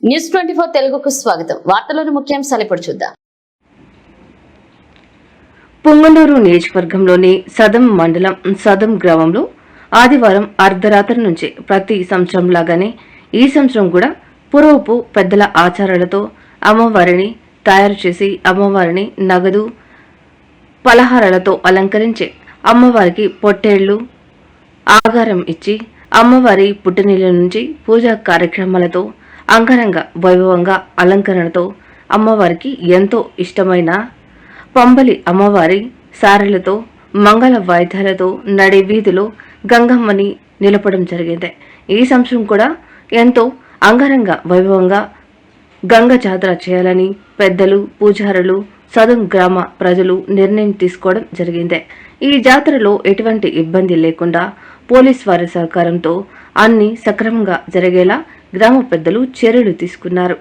న్యూస్24 తెలుగుకు స్వాగతం. వార్తలోని ముఖ్యాంశాలు ఇప్పుడు చూద్దాం. పుంగనూరు నియోజకవర్గంలోని సదం మండలం సదం గ్రామంలో ఆదివారం అర్ధరాత్రి నుంచి ప్రతి సంవత్సరం లాగానే ఈ సంవత్సరం కూడా పూర్వపు పెద్దల ఆచారాలతో అమ్మవారిని తయారు చేసి అమ్మవారిని నగదు పలహారాలతో అలంకరించి అమ్మవారికి పొట్టేళ్లు ఆగారం ఇచ్చి అమ్మవారి పుట్టినీళ్ళ నుంచి పూజా కార్యక్రమాలతో అంగరంగ వైభవంగా అలంకరణతో అమ్మవారికి ఎంతో ఇష్టమైన పంబలి అమ్మవారి సారెలతో మంగళ వాయిద్యాలతో నడి వీధిలో గంగమ్మని నిలపడం జరిగింది. ఈ సంవత్సరం కూడా ఎంతో అంగరంగ వైభవంగా గంగ జాతర చేయాలని పెద్దలు పూజారులు సదం గ్రామ ప్రజలు నిర్ణయం తీసుకోవడం జరిగింది. ఈ జాతరలో ఎటువంటి ఇబ్బంది లేకుండా పోలీస్ వారి సహకారంతో అన్ని సక్రమంగా జరిగేలా గ్రామ పెద్దలు చర్యలు తీసుకున్నారు.